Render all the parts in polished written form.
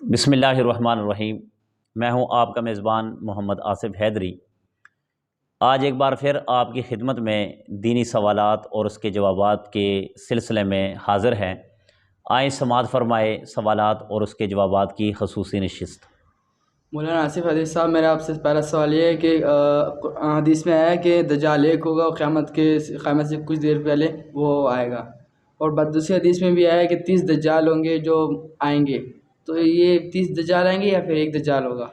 بسم اللہ الرحمن الرحیم۔ میں ہوں آپ کا میزبان محمد آصف حیدری۔ آج ایک بار پھر آپ کی خدمت میں دینی سوالات اور اس کے جوابات کے سلسلے میں حاضر ہیں۔ آئیں سماعت فرمائے سوالات اور اس کے جوابات کی خصوصی نشست۔ مولانا آصف حدیث صاحب، میرا آپ سے پہلا سوال یہ ہے کہ حدیث میں آیا ہے کہ دجال ایک ہوگا، قیامت سے کچھ دیر پہلے وہ آئے گا، اور دوسری حدیث میں بھی آیا ہے کہ 30 دجال ہوں گے جو آئیں گے، تو یہ 30 دجال آئیں گے یا پھر ایک دجال ہوگا؟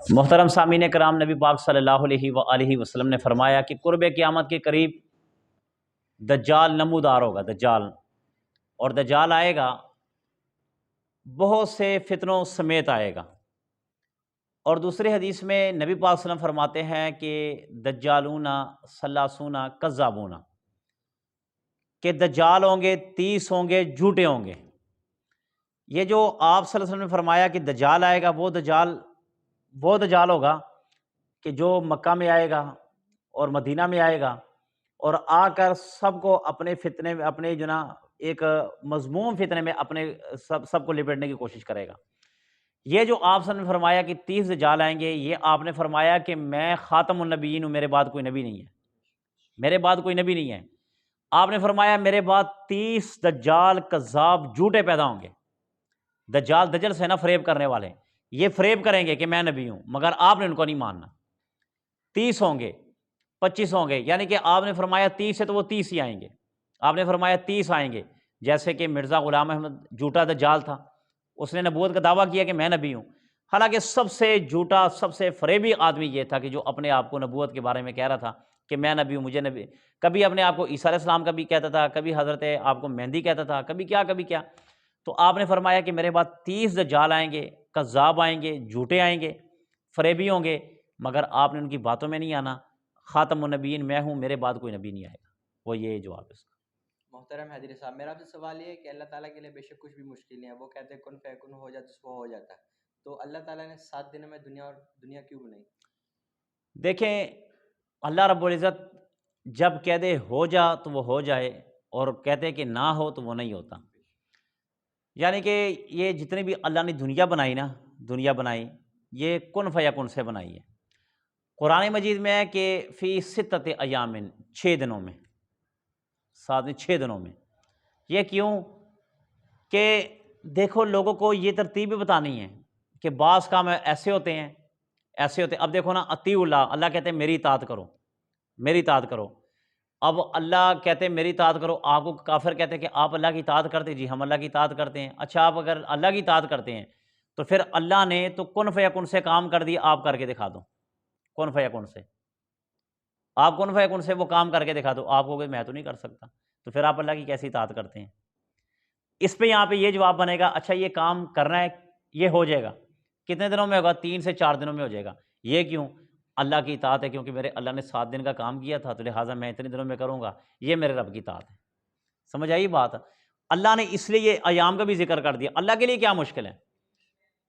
محترم سامعین کرام، نبی پاک صلی اللہ علیہ وآلہ وسلم نے فرمایا کہ قرب قیامت کے قریب دجال نمودار ہوگا، دجال، اور دجال آئے گا بہت سے فتنوں سمیت آئے گا۔ اور دوسری حدیث میں نبی پاک صلی اللہ علیہ وسلم فرماتے ہیں کہ دجالون ثلاثون کذابون، کہ دجال ہوں گے 30 ہوں گے جھوٹے ہوں گے۔ یہ جو آپ صلی اللہ علیہ وسلم نے فرمایا کہ دجال آئے گا، وہ دجال ہوگا کہ جو مکہ میں آئے گا اور مدینہ میں آئے گا، اور آ کر سب کو اپنے فتنے میں، اپنے ایک مذموم فتنے میں اپنے سب کو لپیٹنے کی کوشش کرے گا۔ یہ جو آپ صلی اللہ علیہ وسلم نے فرمایا کہ 30 دجال آئیں گے، یہ آپ نے فرمایا کہ میں خاتم النبیین ہوں، میرے بعد کوئی نبی نہیں ہے، میرے بعد کوئی نبی نہیں ہے۔ آپ نے فرمایا میرے بعد 30 دجال کذاب جھوٹے پیدا ہوں گے۔ دجال، دجل سے نا فریب کرنے والے، یہ فریب کریں گے کہ میں نبی ہوں، مگر آپ نے ان کو نہیں ماننا۔ 30 ہوں گے، 25 ہوں گے، یعنی کہ آپ نے فرمایا 30 ہے تو وہ 30 ہی آئیں گے۔ آپ نے فرمایا 30 آئیں گے، جیسے کہ مرزا غلام احمد جھوٹا دجال تھا، اس نے نبوت کا دعویٰ کیا کہ میں نبی ہوں، حالانکہ سب سے جھوٹا، سب سے فریبی آدمی یہ تھا کہ جو اپنے آپ کو نبوت کے بارے میں کہہ رہا تھا کہ میں نبی ہوں، مجھے نبی، کبھی اپنے آپ کو عیسیٰ علیہ السلام کا بھی کہتا تھا، کبھی حضرت آپ کو مہدی کہتا تھا، کبھی کیا۔ تو آپ نے فرمایا کہ میرے بعد 30 دجال آئیں گے، کذاب آئیں گے، جھوٹے آئیں گے، فریبی ہوں گے، مگر آپ نے ان کی باتوں میں نہیں آنا۔ خاتم النبیین میں ہوں، میرے بعد کوئی نبی نہیں آئے گا۔ وہ یہ جواب ہے اس کا۔ محترم حیدری صاحب، میرا آپ سے سوال یہ ہے کہ اللہ تعالیٰ کے لیے بے شک کچھ بھی مشکل نہیں ہے، وہ کہتے ہیں کن فیکن ہو جاتا ہے، وہ ہو جاتا ہے، تو اللہ تعالیٰ نے 7 دنوں میں دنیا کیوں بنائی؟ دیکھیں، اللہ رب العزت جب کہہ دے ہو جا تو وہ ہو جائے، اور کہتے کہ نہ ہو تو وہ نہیں ہوتا۔ یعنی کہ یہ جتنی بھی اللہ نے دنیا بنائی، یہ کن فیکن سے بنائی ہے۔ قرآن مجید میں ہے کہ فی ستۃ ایام، 6 دنوں میں، 6 دنوں میں۔ یہ کیوں؟ کہ دیکھو، لوگوں کو یہ ترتیب بھی بتانی ہے کہ بعض کام ایسے ہوتے ہیں۔ اب دیکھو نا، اطیعوا اللہ، اللہ کہتے ہیں میری اطاعت کرو، میری اطاعت کرو۔ اب اللہ کہتے ہیں میری اطاعت کرو، آپ کو کافر کہتے ہیں کہ آپ اللہ کی اطاعت کرتے ہیں؟ جی ہم اللہ کی اطاعت کرتے ہیں۔ اچھا، آپ اگر اللہ کی اطاعت کرتے ہیں تو پھر اللہ نے تو کن فیکن سے کام کر دیا، آپ کر کے دکھا دو۔ کن فیکن سے آپ کن فیکن سے وہ کام کر کے دکھا دو، آپ کو میں تو نہیں کر سکتا، تو پھر آپ اللہ کی کیسی اطاعت کرتے ہیں؟ اس پہ یہاں پہ یہ جواب بنے گا، اچھا یہ کام کرنا ہے، یہ ہو جائے گا، کتنے دنوں میں ہوگا؟ 3 سے 4 دنوں میں ہو جائے گا۔ یہ کیوں؟ اللہ کی اطاعت ہے، کیونکہ میرے اللہ نے 7 دن کا کام کیا تھا، تو لہٰذا میں اتنے دنوں میں کروں گا، یہ میرے رب کی اطاعت ہے۔ سمجھ آئی بات؟ اللہ نے اس لیے یہ ایام کا بھی ذکر کر دیا۔ اللہ کے لیے کیا مشکل ہے؟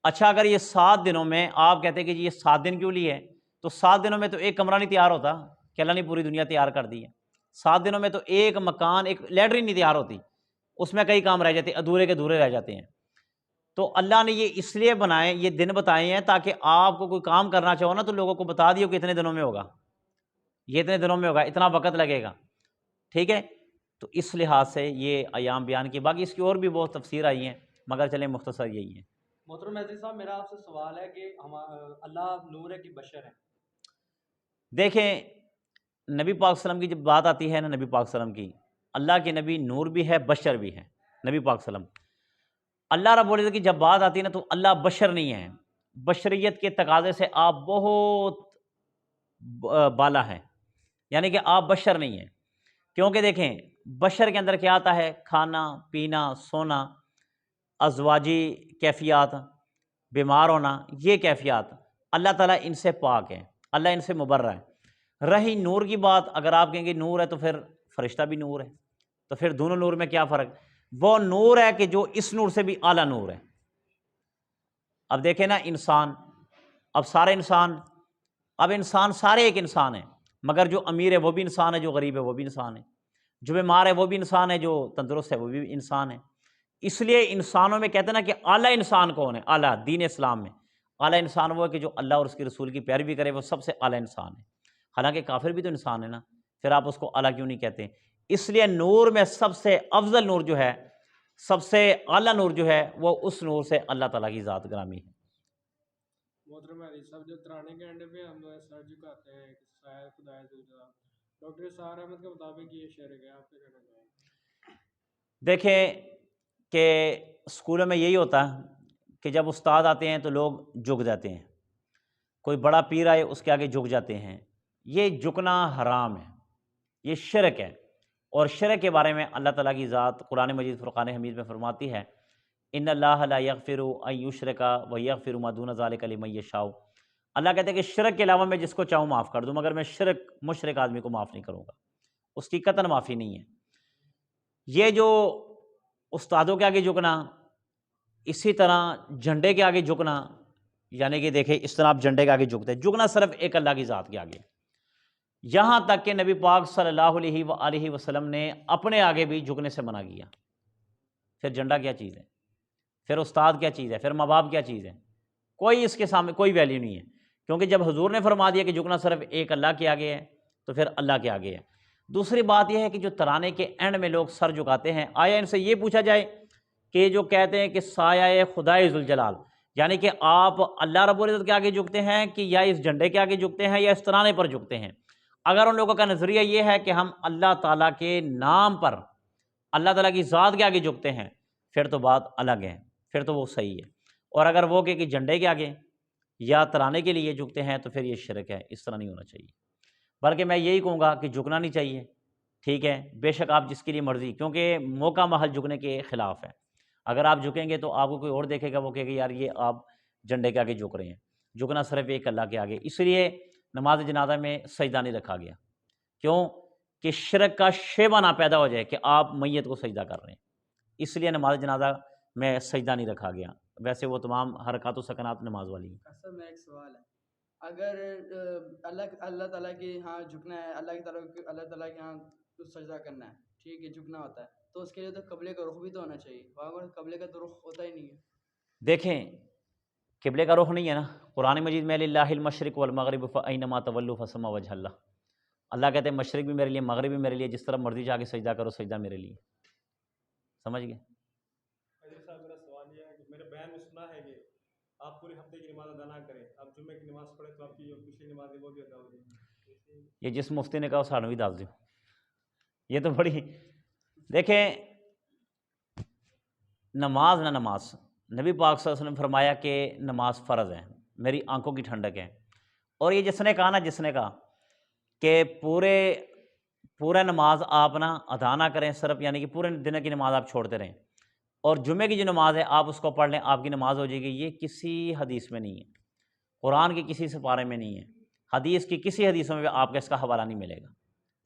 اچھا، اگر یہ 7 دنوں میں آپ کہتے ہیں کہ جی یہ 7 دن کیوں لیے ہے، تو 7 دنوں میں تو ایک کمرہ نہیں تیار ہوتا کہ اللہ نے پوری دنیا تیار کر دی ہے۔ 7 دنوں میں تو ایک مکان، ایک لیٹرین نہیں تیار ہوتی، اس میں کئی کام رہ جاتے ہیں، ادھورے کے ادھورے رہ جاتے ہیں۔ تو اللہ نے یہ اس لیے بنائے، یہ دن بتائے ہیں تاکہ آپ کو کوئی کام کرنا چاہو نا تو لوگوں کو بتا دیو کہ اتنے دنوں میں ہوگا، یہ اتنے دنوں میں ہوگا، اتنا وقت لگے گا، ٹھیک ہے؟ تو اس لحاظ سے یہ ایام بیان کی، باقی اس کی اور بھی بہت تفسیر آئی ہیں، مگر چلیں مختصر یہی ہے۔ محترم حیدری صاحب، میرا آپ سے سوال ہے کہ اللہ نور ہے کہ بشر ہے؟ دیکھیں، نبی پاک صلی اللہ علیہ وسلم کی جب بات آتی ہے نا، نبی پاک صلی اللہ علیہ وسلم کی، اللہ کے نبی نور بھی ہے، بشر بھی ہے نبی پاک صلی اللہ علیہ وسلم۔ اللہ رب العزت کی جب بات آتی ہے نا، تو اللہ بشر نہیں ہے، بشریت کے تقاضے سے آپ بہت بالا ہیں، یعنی کہ آپ بشر نہیں ہیں۔ کیونکہ دیکھیں، بشر کے اندر کیا آتا ہے؟ کھانا، پینا، سونا، ازواجی کیفیات، بیمار ہونا، یہ کیفیات اللہ تعالیٰ ان سے پاک ہے، اللہ ان سے مبرہ ہے۔ رہی نور کی بات، اگر آپ کہیں گے نور ہے تو پھر فرشتہ بھی نور ہے، تو پھر دونوں نور میں کیا فرق؟ وہ نور ہے کہ جو اس نور سے بھی اعلیٰ نور ہے۔ اب دیکھیں نا، انسان، اب سارے انسان، اب انسان سارے ایک انسان ہیں، مگر جو امیر ہے وہ بھی انسان ہے، جو غریب ہے وہ بھی انسان ہے، جو بیمار ہے وہ بھی انسان ہے، جو تندرست ہے وہ بھی انسان ہے۔ اس لیے انسانوں میں کہتے ہیں نا کہ اعلیٰ انسان کون ہے، اعلیٰ دین اسلام میں اعلیٰ انسان وہ ہے کہ جو اللہ اور اس کے رسول کی پیروی کرے، وہ سب سے اعلیٰ انسان ہے۔ حالانکہ کافر بھی تو انسان ہے نا، پھر آپ اس کو اعلیٰ کیوں نہیں کہتے؟ اس لیے نور میں سب سے افضل نور جو ہے، سب سے اعلیٰ نور جو ہے، وہ اس نور سے اللہ تعالیٰ کی ذات گرامی ہے۔ محترم علی صاحب، جو ترانے کے اینڈ پہ ہم سر جھکاتے ہیں کہ سایہ خدائے ذوالجلال، ڈاکٹر سار احمد کے مطابق یہ شرک ہے، آپ کیا کہنا چاہیں گے؟ دیکھیں کہ اسکولوں میں یہی ہوتا ہے کہ جب استاد آتے ہیں تو لوگ جھک جاتے ہیں، کوئی بڑا پیر آئے اس کے آگے جھک جاتے ہیں۔ یہ جھکنا حرام ہے، یہ شرک ہے، اور شرک کے بارے میں اللہ تعالیٰ کی ذات قرآن مجید فرقان حمید میں فرماتی ہے، ان اللہ لا یغفر ان یشرک ویغفر ما دون ذلک لمن یشاء۔ اللہ کہتے ہیں کہ شرک کے علاوہ میں جس کو چاہوں معاف کر دوں، مگر میں مشرک آدمی کو معاف نہیں کروں گا، اس کی قطعاً معافی نہیں ہے۔ یہ جو استادوں کے آگے جھکنا، اسی طرح جھنڈے کے آگے جھکنا، یعنی کہ دیکھیں اس طرح آپ جھنڈے کے آگے جھکتے ہیں، جھکنا صرف ایک اللہ کی ذات کے آگے، یہاں تک کہ نبی پاک صلی اللہ علیہ وآلہ وسلم نے اپنے آگے بھی جھکنے سے منع کیا۔ پھر جھنڈا کیا چیز ہے؟ پھر استاد کیا چیز ہے؟ پھر ماں باپ کیا چیز ہے؟ کوئی اس کے سامنے کوئی ویلیو نہیں ہے، کیونکہ جب حضور نے فرما دیا کہ جھکنا صرف ایک اللہ کے آگے ہے تو پھر اللہ کے آگے ہے۔ دوسری بات یہ ہے کہ جو ترانے کے اینڈ میں لوگ سر جھکاتے ہیں، آیا ان سے یہ پوچھا جائے کہ جو کہتے ہیں کہ سایہ خدائے ذوالجلال، یعنی کہ آپ اللہ رب العزت کے آگے جھکتے ہیں کہ یا اس جھنڈے کے آگے جھکتے ہیں یا اس ترانے پر جھکتے ہیں؟ اگر ان لوگوں کا نظریہ یہ ہے کہ ہم اللہ تعالیٰ کے نام پر اللہ تعالیٰ کی ذات کے آگے جھکتے ہیں، پھر تو بات الگ ہے، پھر تو وہ صحیح ہے۔ اور اگر وہ کہ جھنڈے کے آگے یا ترانے کے لیے جھکتے ہیں تو پھر یہ شرک ہے، اس طرح نہیں ہونا چاہیے۔ بلکہ میں یہی کہوں گا کہ جھکنا نہیں چاہیے، ٹھیک ہے، بے شک آپ جس کے لیے مرضی، کیونکہ موقع محل جھکنے کے خلاف ہے۔ اگر آپ جھکیں گے تو آپ کو کوئی اور دیکھے گا، وہ کہے گا یار یہ آپ جھنڈے کے آگے جھک رہے ہیں۔ جھکنا صرف ایک اللہ کے آگے، اس لیے نماز جنازہ میں سجدہ نہیں رکھا گیا، کیوں کہ شرک کا شیبہ نہ پیدا ہو جائے کہ آپ میت کو سجدہ کر رہے ہیں، اس لیے نماز جنازہ میں سجدہ نہیں رکھا گیا۔ ویسے وہ تمام حرکات و سکنات نماز والی ہیں۔ سر میں ایک سوال ہے، اگر اللہ تعالیٰ کے ہاں جھکنا ہے، اللہ تعالیٰ کے ہاں سجدہ کرنا ہے، ٹھیک ہے، جھکنا ہوتا ہے، تو اس کے لیے تو قبلے کا رخ بھی تو ہونا چاہیے، وہاں پر قبلے کا تو رخ ہوتا ہی نہیں ہے۔ دیکھیں قبلے کا رخ نہیں ہے نا، قرآن مجید میں للہ المشرق والمغرب فأینما تولوا فثم وجہ اللہ، اللہ کہتے ہیں مشرق بھی میرے لیے، مغرب بھی میرے لیے، جس طرح مرضی جا کے سجدہ کرو، سجدہ میرے لیے۔ سمجھ گئے؟ صاحب میرا سوال یہ ہے کہ میرے بیان میں سنا ہے کہ آپ پورے ہفتے کی نماز ادا نہ کریں، آپ جمعے کی نماز پڑھیں تو آپ کی جو پچھلی نماز ہے وہ بھی ادا ہو جائے۔ یہ جس مفتی نے کہا سانو بھی دس دیو، یہ تو بڑی دیکھیں نماز نہ نماز، نبی پاک صلی اللہ علیہ وسلم نے فرمایا کہ نماز فرض ہے، میری آنکھوں کی ٹھنڈک ہے۔ اور یہ جس نے کہا کہ پورا نماز آپ نہ ادا نہ کریں صرف، یعنی کہ پورے دن کی نماز آپ چھوڑتے رہیں، اور جمعے کی جو نماز ہے آپ اس کو پڑھ لیں، آپ کی نماز ہو جائے گی، یہ کسی حدیث میں نہیں ہے، قرآن کی کسی سپارے میں نہیں ہے، حدیث کی کسی حدیثوں میں بھی آپ کا اس کا حوالہ نہیں ملے گا،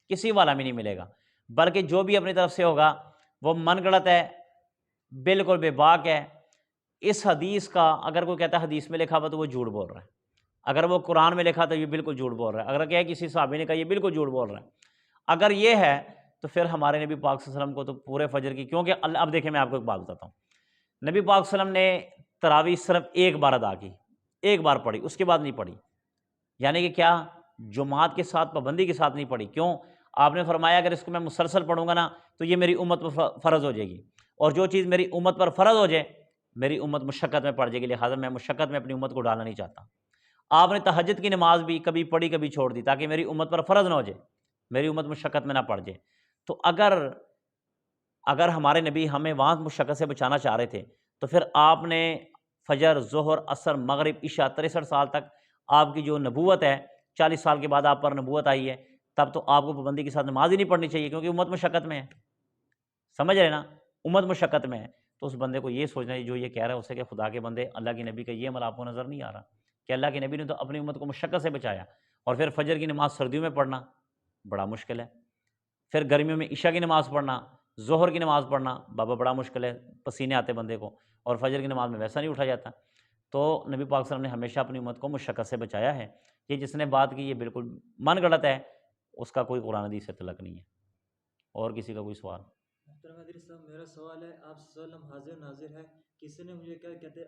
کسی والا میں نہیں ملے گا، بلکہ جو بھی اپنی طرف سے ہوگا وہ من گڑت ہے، بالکل بے باک ہے۔ اس حدیث کا اگر کوئی کہتا ہے حدیث میں لکھا ہوا تو وہ جھوٹ بول رہا ہے، اگر وہ قرآن میں لکھا تو یہ بالکل جھوٹ بول رہا ہے، اگر کہ کسی صحابی نے کہا یہ بالکل جھوٹ بول رہا ہے۔ اگر یہ ہے تو پھر ہمارے نبی پاک صلی اللہ علیہ وسلم کو تو پورے فجر کی، کیونکہ اب دیکھیں میں آپ کو ایک بات بتاتا ہوں، نبی پاک صلی اللہ علیہ وسلم نے تراویح صرف ایک بار ادا کی، ایک بار پڑھی، اس کے بعد نہیں پڑھی، یعنی کہ کیا جماعت کے ساتھ پابندی کے ساتھ نہیں پڑھی۔ کیوں؟ آپ نے فرمایا اگر اس کو میں مسلسل پڑھوں گا نا تو یہ میری امت پر فرض ہو جائے گی، اور جو چیز میری امت پر فرض ہو جائے میری امت مشقت میں پڑ جائے گی، لہٰذا میں مشقت میں اپنی امت کو ڈالنا نہیں چاہتا۔ آپ نے تہجد کی نماز بھی کبھی پڑھی کبھی چھوڑ دی تاکہ میری امت پر فرض نہ ہو جائے، میری امت مشقت میں نہ پڑ جائے۔ تو اگر ہمارے نبی ہمیں وہاں مشقت سے بچانا چاہ رہے تھے تو پھر آپ نے فجر، ظہر، عصر، مغرب، عشاء 63 سال تک آپ کی جو نبوت ہے، 40 سال کے بعد آپ پر نبوت آئی ہے، تب تو آپ کو پابندی کے ساتھ نماز ہی نہیں پڑھنی چاہیے، کیونکہ امت مشقت میں ہے، سمجھ رہے نا، امت مشقت میں ہے۔ تو اس بندے کو یہ سوچنا ہے جو یہ کہہ رہا ہے اسے کہ خدا کے بندے اللہ کے نبی کا یہ عمل آپ کو نظر نہیں آ رہا کہ اللہ کے نبی نے تو اپنی امت کو مشقت سے بچایا، اور پھر فجر کی نماز سردیوں میں پڑھنا بڑا مشکل ہے، پھر گرمیوں میں عشاء کی نماز پڑھنا، ظہر کی نماز پڑھنا بابا بڑا مشکل ہے، پسینے آتے بندے کو، اور فجر کی نماز میں ویسا نہیں اٹھا جاتا۔ تو نبی پاک صلی اللہ علیہ وسلم نے ہمیشہ اپنی امت کو مشقت سے بچایا ہے۔ یہ جس نے بات کی یہ بالکل من گڑت ہے، اس کا کوئی قرآن حدیث سے تعلق نہیں ہے۔ اور کسی کا کوئی سوال؟ محترم حضرت صاحب میرا سوال ہے آپ صلی اللہ علیہ وسلم حاضر ناظر ہے. کسی نے مجھے کیا کہتے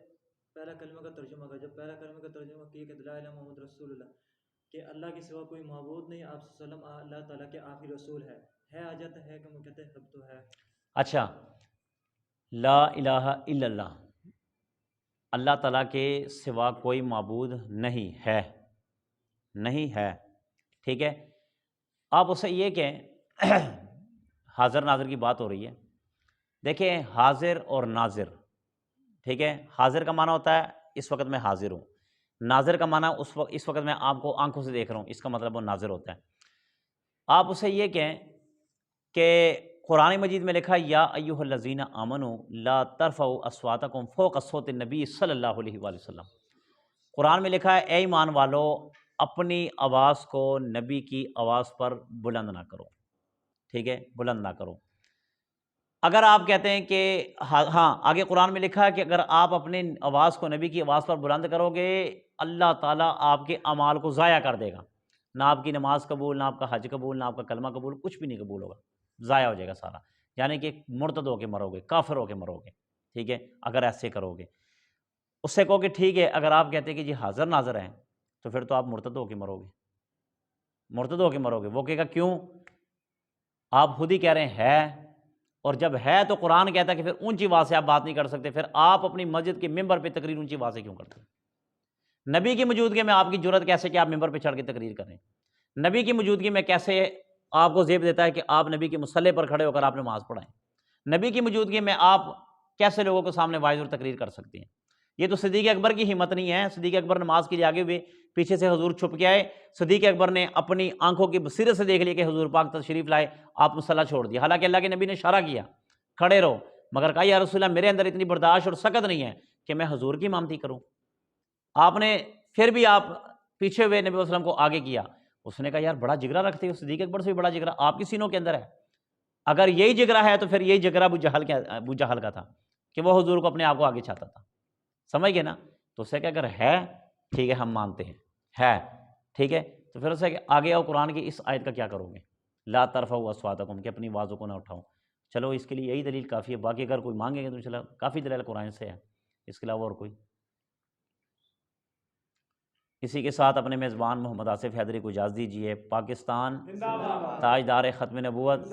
پہلا کلمہ کا ترجمہ کیا، جب پہلا کلمہ کا ترجمہ کیا کہ لا الہ محمد رسول اللہ، کہ اللہ کے سوا کوئی معبود نہیں، آپ صلی اللہ علیہ وسلم اللہ تعالیٰ کے آخری رسول ہے آ جاتا ہے کہ وہ کہتے ہیں اب تو ہے. اچھا، لا الہ الا اللہ، اللہ تعالیٰ کے سوا کوئی معبود نہیں ہے، نہیں ہے، ٹھیک ہے. آپ اسے یہ کہیں حاضر ناظر کی بات ہو رہی ہے. دیکھیں حاضر اور ناظر، ٹھیک ہے، حاضر کا معنی ہوتا ہے اس وقت میں حاضر ہوں، ناظر کا معنی اس وقت میں آپ کو آنکھوں سے دیکھ رہا ہوں، اس کا مطلب وہ ناظر ہوتا ہے. آپ اسے یہ کہیں کہ قرآن مجید میں لکھا یا ایھا الذین آمنوا لا ترفعوا اصواتکم فوق صوت النبی صلی اللہ علیہ وآلہ وسلم. قرآن میں لکھا ہے اے ایمان والو اپنی آواز کو نبی کی آواز پر بلند نہ کرو، ٹھیک ہے، بلند نہ کرو. اگر آپ کہتے ہیں کہ ہاں آگے قرآن میں لکھا ہے کہ اگر آپ اپنی آواز کو نبی کی آواز پر بلند کرو گے اللہ تعالیٰ آپ کے اعمال کو ضائع کر دے گا، نہ آپ کی نماز قبول، نہ آپ کا حج قبول، نہ آپ کا کلمہ قبول، کچھ بھی نہیں قبول ہوگا، ضائع ہو جائے گا سارا. یعنی کہ مرتد ہو کے مرو گے، کافر ہو کے مرو گے، ٹھیک ہے، اگر ایسے کرو گے. اس سے کہو کہ ٹھیک ہے اگر آپ کہتے ہیں کہ جی حاضر ناظر ہیں تو پھر تو آپ مرتد ہو کے مرو گے، مرتد ہو کے مرو گے. وہ کہے گا کیوں؟ آپ خود ہی کہہ رہے ہیں ہے، اور جب ہے تو قرآن کہتا ہے کہ پھر اونچی آواز سے آپ بات نہیں کر سکتے، پھر آپ اپنی مسجد کے ممبر پہ تقریر اونچی آواز سے کیوں کرتے ہیں؟ نبی کی موجودگی میں آپ کی جرت کیسے کہ آپ ممبر پہ چڑھ کے تقریر کریں؟ نبی کی موجودگی میں کیسے آپ کو زیب دیتا ہے کہ آپ نبی کے مصلی پر کھڑے ہو کر آپ نماز پڑھائیں؟ نبی کی موجودگی میں آپ کیسے لوگوں کے سامنے واعظ اور تقریر کر سکتے ہیں؟ یہ تو صدیق اکبر کی ہمت نہیں ہے. صدیق اکبر نماز کے لیے آگے ہوئے، پیچھے سے حضور چھپ کے آئے، صدیق اکبر نے اپنی آنکھوں کی بصیرت سے دیکھ لیا کہ حضور پاک تشریف لائے، آپ مصلی چھوڑ دیا. حالانکہ اللہ کے نبی نے اشارہ کیا کھڑے رہو، مگر کہا یا رسول اللہ میرے اندر اتنی برداشت اور سکت نہیں ہے کہ میں حضور کی امامتی کروں. آپ نے پھر بھی آپ پیچھے ہوئے نبی صلی اللہ علیہ وسلم کو آگے کیا. اس نے کہا یار بڑا جگرا رکھتے ہو، صدیق اکبر سے بھی بڑا جگرا آپ کی سینوں کے اندر ہے. اگر یہی جگرا ہے تو پھر یہی جگرا ابو جہل کا تھا کہ وہ حضور کو اپنے آپ کو آگے چاہتا تھا. سمجھ گئے نا؟ تو اسے کہ اگر ہے ٹھیک ہے ہم مانتے ہیں ہے، ٹھیک ہے، تو پھر اسے کہ آگے آؤ قرآن کی اس آیت کا کیا کرو گے؟ لا ترفعوا اصواتکم، کہ اپنی آوازوں کو نہ اٹھاؤ. چلو اس کے لیے یہی دلیل کافی ہے، باقی اگر کوئی مانگے گا تو چلو کافی دلیل قرآن سے ہے، اس کے علاوہ اور کوئی. اسی کے ساتھ اپنے میزبان محمد آصف حیدری کو اجازت دیجیے. پاکستان تاجدار ختم نبوت.